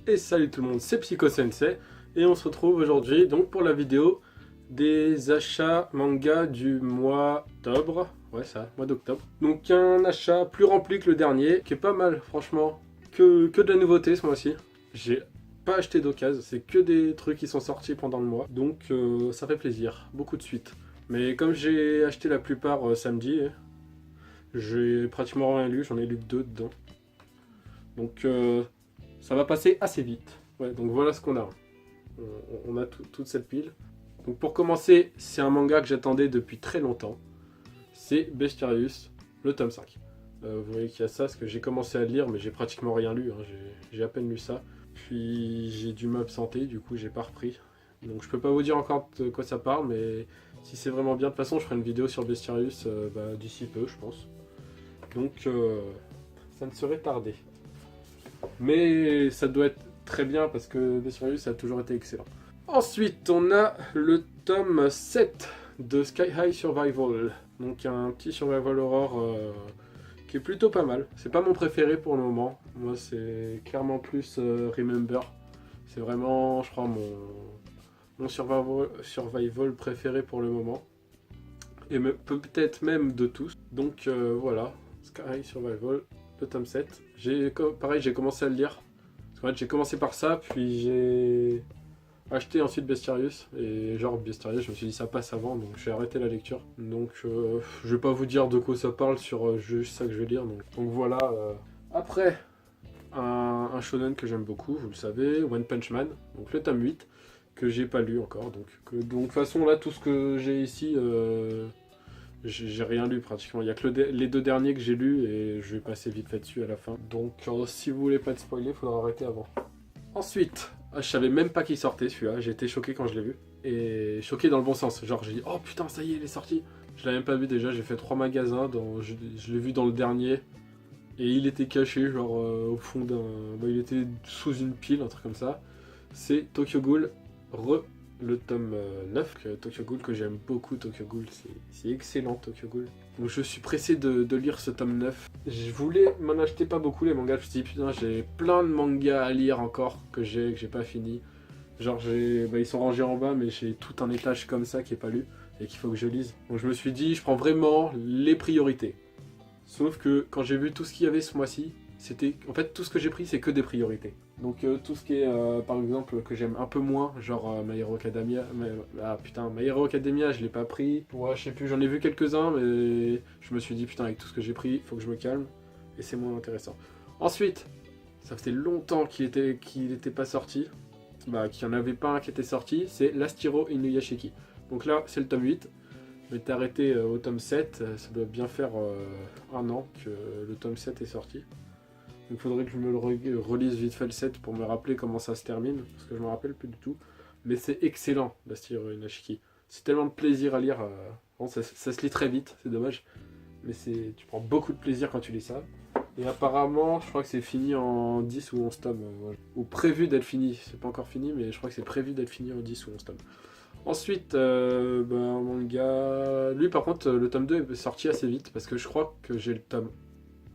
Et salut tout le monde, c'est Psycho Sensei et on se retrouve aujourd'hui donc pour la vidéo des achats manga du mois d'octobre. Ouais, ça, mois d'octobre. Donc un achat plus rempli que le dernier, qui est pas mal franchement, que de la nouveauté ce mois-ci. J'ai pas acheté d'occasion, c'est que des trucs qui sont sortis pendant le mois, donc ça fait plaisir, beaucoup de suite. Mais comme j'ai acheté la plupart samedi, j'ai pratiquement rien lu, j'en ai lu que 2 dedans. Donc ça va passer assez vite. Ouais, donc voilà ce qu'on a. On a toute cette pile. Donc pour commencer, c'est un manga que j'attendais depuis très longtemps. C'est Bestarius, le tome 5. Vous voyez qu'il y a ça, parce que j'ai commencé à le lire, mais j'ai pratiquement rien lu. Hein. J'ai à peine lu ça. Puis j'ai dû m'absenter, du coup j'ai pas repris. Donc je peux pas vous dire encore de quoi ça parle, mais si c'est vraiment bien, de toute façon je ferai une vidéo sur Bestarius d'ici peu, je pense. Donc ça ne serait tardé. Mais ça doit être très bien parce que Bestarius a toujours été excellent. Ensuite, on a le tome 7 de Sky High Survival. Donc un petit survival horror qui est plutôt pas mal. C'est pas mon préféré pour le moment. Moi, c'est clairement plus Remember. C'est vraiment, je crois, mon survival préféré pour le moment. Et peut-être même de tous. Donc voilà, Sky High Survival. Le tome 7. Pareil, j'ai commencé à le lire. Parce qu'en fait, j'ai commencé par ça, puis j'ai acheté ensuite Bestarius. Et genre, Bestarius, je me suis dit ça passe avant, donc j'ai arrêté la lecture. Donc, je vais pas vous dire de quoi ça parle sur juste ça que je vais lire. Donc voilà. Après, un shonen que j'aime beaucoup, vous le savez, One Punch Man. Donc le tome 8, que j'ai pas lu encore. Donc de toute façon, là, tout ce que j'ai ici... j'ai rien lu pratiquement, il n'y a que les 2 derniers que j'ai lus et je vais passer vite fait dessus à la fin. Donc si vous voulez pas être spoilé, il faudra arrêter avant. Ensuite, je savais même pas qu'il sortait celui-là, j'ai été choqué quand je l'ai vu. Et choqué dans le bon sens, genre j'ai dit oh putain ça y est il est sorti. Je l'avais même pas vu déjà, j'ai fait 3 magasins, je l'ai vu dans le dernier. Et il était caché genre au fond d'un... il était sous une pile, un truc comme ça. C'est Tokyo Ghoul le tome 9, Tokyo Ghoul, que j'aime beaucoup. Tokyo Ghoul, c'est excellent Tokyo Ghoul. Donc je suis pressé de lire ce tome 9. Je voulais m'en acheter pas beaucoup les mangas, je me suis dit putain j'ai plein de mangas à lire encore que j'ai pas fini. Genre ils sont rangés en bas mais j'ai tout un étage comme ça qui est pas lu et qu'il faut que je lise. Donc je me suis dit je prends vraiment les priorités. Sauf que quand j'ai vu tout ce qu'il y avait ce mois-ci, en fait tout ce que j'ai pris c'est que des priorités. Donc tout ce qui est par exemple que j'aime un peu moins, genre My Hero Academia, My Hero Academia je l'ai pas pris. Ouais, je sais plus, j'en ai vu quelques-uns mais je me suis dit putain avec tout ce que j'ai pris, il faut que je me calme et c'est moins intéressant. Ensuite, ça faisait longtemps qu'il était pas sorti, qu'il n'y en avait pas un qui était sorti, c'est Last Hero Inuyashiki. Donc là c'est le tome 8. Je m'étais arrêté au tome 7, ça doit bien faire 1 an que le tome 7 est sorti. Donc il faudrait que je me le relise vite fait le 7 pour me rappeler comment ça se termine, parce que je me rappelle plus du tout. Mais c'est excellent, Last Hero Inuyashiki. C'est tellement de plaisir à lire, ça se lit très vite, c'est dommage. Mais tu prends beaucoup de plaisir quand tu lis ça. Et apparemment, je crois que c'est fini en 10 ou 11 tomes. Ou prévu d'être fini, c'est pas encore fini, mais je crois que c'est prévu d'être fini en 10 ou 11 tomes. Ensuite, un manga... Lui par contre, le tome 2 est sorti assez vite, parce que je crois que j'ai le tome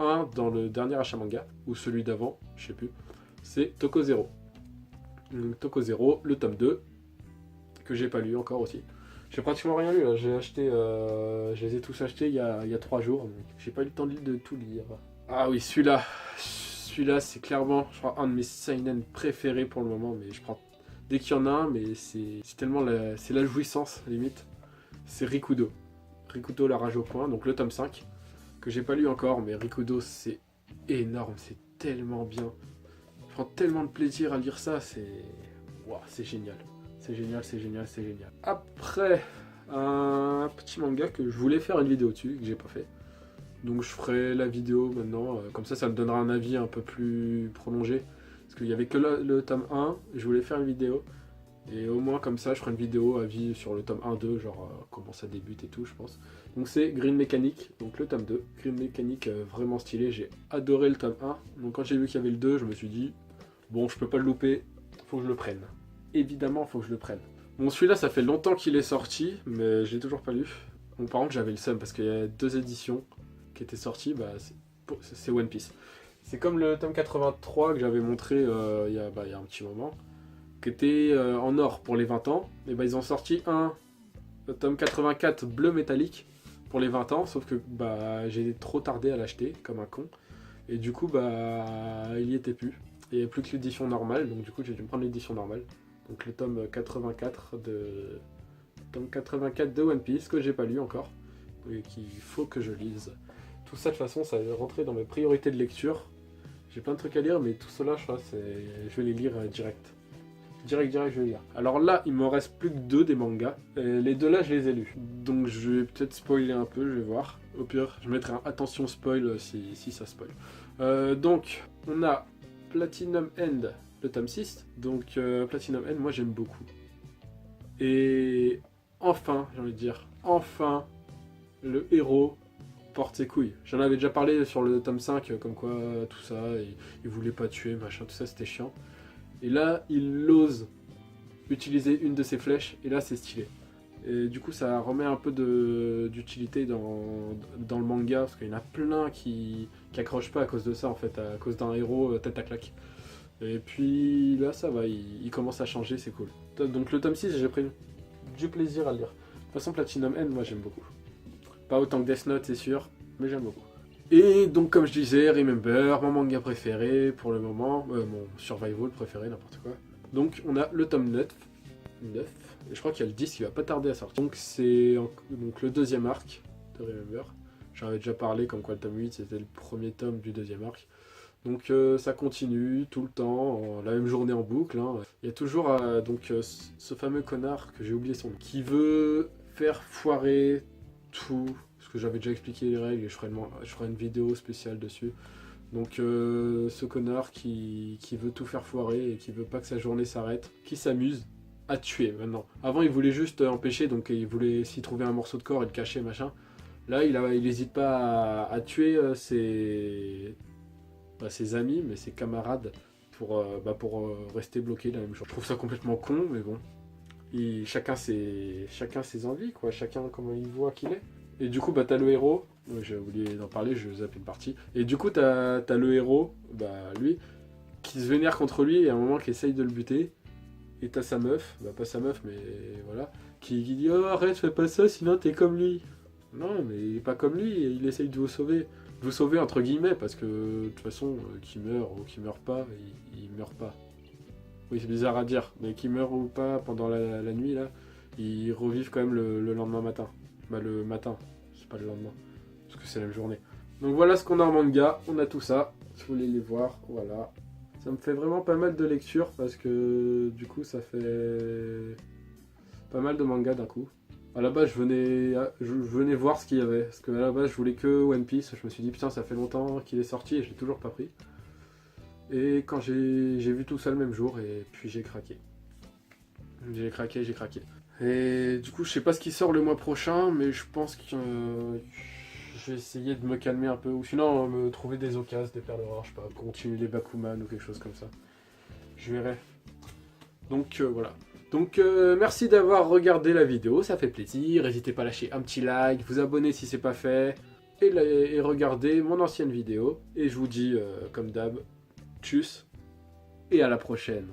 1 dans le dernier achat manga, ou celui d'avant, je sais plus, c'est Toko Zero. Donc, Toko Zero, le tome 2, que j'ai pas lu encore aussi. J'ai pratiquement rien lu, là. J'ai acheté, je les ai tous achetés il y a 3 jours, donc j'ai pas eu le temps de tout lire. Ah oui, celui-là c'est clairement, je crois, un de mes seinen préférés pour le moment, mais je prends dès qu'il y en a un, mais c'est tellement c'est la jouissance, limite. C'est Rikudo. Rikudo, la rage au point, donc le tome 5. Que j'ai pas lu encore, mais Rikudo c'est énorme, c'est tellement bien. Je prends tellement de plaisir à lire ça, c'est génial. C'est génial, c'est génial, c'est génial. Après, un petit manga que je voulais faire une vidéo dessus, que j'ai pas fait. Donc je ferai la vidéo maintenant, comme ça me donnera un avis un peu plus prolongé. Parce qu'il y avait que le tome 1, je voulais faire une vidéo. Et au moins comme ça je ferai une vidéo avis sur le tome 1-2, genre comment ça débute et tout je pense. Donc c'est Green Mechanic, donc le tome 2. Green Mechanic vraiment stylé, j'ai adoré le tome 1. Donc quand j'ai vu qu'il y avait le 2, je me suis dit, bon je peux pas le louper, faut que je le prenne. Évidemment faut que je le prenne. Bon celui-là ça fait longtemps qu'il est sorti, mais je l'ai toujours pas lu. Bon par contre j'avais le seum parce qu'il y a 2 éditions qui étaient sorties, c'est One Piece. C'est comme le tome 83 que j'avais montré il y a un petit moment, qui était en or pour les 20 ans. Et ils ont sorti le tome 84 bleu métallique pour les 20 ans, sauf que j'ai trop tardé à l'acheter, comme un con. Et du coup, il y était plus. Il n'y avait plus que l'édition normale, donc du coup, j'ai dû me prendre l'édition normale. Donc le tome 84 de One Piece, que j'ai pas lu encore, et qu'il faut que je lise. Tout ça, de toute façon, ça va rentrer dans mes priorités de lecture. J'ai plein de trucs à lire, mais tout cela, je vais les lire direct. Direct, je vais lire. Alors là, il me reste plus que 2 des mangas. Et les 2 là, je les ai lus. Donc je vais peut-être spoiler un peu, je vais voir. Au pire, je mettrai un attention spoil si ça spoil. Donc, on a Platinum End, le tome 6. Donc Platinum End, moi j'aime beaucoup. Et enfin, j'ai envie de dire, enfin, le héros porte ses couilles. J'en avais déjà parlé sur le tome 5, comme quoi tout ça, il voulait pas tuer, machin, tout ça, c'était chiant. Et là, il ose utiliser une de ses flèches, et là, c'est stylé. Et du coup, ça remet un peu d'utilité dans le manga, parce qu'il y en a plein qui accrochent pas à cause de ça, en fait, à cause d'un héros tête à claque. Et puis là, ça va, il commence à changer, c'est cool. Donc le tome 6, j'ai pris du plaisir à le lire. De toute façon, Platinum End, moi, j'aime beaucoup. Pas autant que Death Note, c'est sûr, mais j'aime beaucoup. Et donc, comme je disais, Remember, mon manga préféré pour le moment, mon survival préféré, n'importe quoi. Donc, on a le tome 9, et je crois qu'il y a le 10 qui va pas tarder à sortir. Donc, c'est le deuxième arc de Remember. J'en avais déjà parlé, comme quoi le tome 8, c'était le premier tome du deuxième arc. Donc, ça continue tout le temps, la même journée en boucle. Hein. Il y a toujours ce fameux connard, que j'ai oublié son nom, qui veut faire foirer tout, parce que j'avais déjà expliqué les règles et je ferai une vidéo spéciale dessus. Donc ce connard qui veut tout faire foirer et qui veut pas que sa journée s'arrête, qui s'amuse à tuer maintenant. Avant il voulait juste empêcher, donc il voulait s'y trouver un morceau de corps et le cacher, machin. Là il hésite pas à tuer ses amis, mais ses camarades pour rester bloqué la même chose. Je trouve ça complètement con, mais bon. Chacun ses envies, quoi. Chacun comment il voit qu'il est. Et du coup, t'as le héros. J'ai oublié d'en parler, je zappe une partie. Et du coup, t'as le héros, lui, qui se vénère contre lui et à un moment qui essaye de le buter. Et t'as sa meuf, pas sa meuf, mais voilà, qui dit oh arrête, fais pas ça, sinon t'es comme lui. Non, mais il est pas comme lui, et il essaye de vous sauver. De vous sauver entre guillemets, parce que de toute façon, qu'il meurt ou qu'il meurt pas, il meurt pas. Oui, c'est bizarre à dire, mais qu'ils meurent ou pas pendant la nuit, là, ils revivent quand même le lendemain matin. Le matin, c'est pas le lendemain, parce que c'est la même journée. Donc voilà ce qu'on a en manga, on a tout ça, si vous voulez les voir, voilà. Ça me fait vraiment pas mal de lectures, parce que du coup ça fait pas mal de mangas d'un coup. À la base je venais voir ce qu'il y avait, parce que à la base je voulais que One Piece, je me suis dit putain ça fait longtemps qu'il est sorti et je l'ai toujours pas pris. Et quand j'ai vu tout ça le même jour, et puis j'ai craqué. J'ai craqué. Et du coup, je sais pas ce qui sort le mois prochain, mais je pense que je vais essayer de me calmer un peu. Ou sinon, me trouver des occasions, des perles rares, je sais pas, continuer les Bakuman ou quelque chose comme ça. Je verrai. Donc voilà. Donc merci d'avoir regardé la vidéo, ça fait plaisir. N'hésitez pas à lâcher un petit like, vous abonner si c'est pas fait. Et regarder mon ancienne vidéo. Et je vous dis, comme d'hab, tchuss et à la prochaine.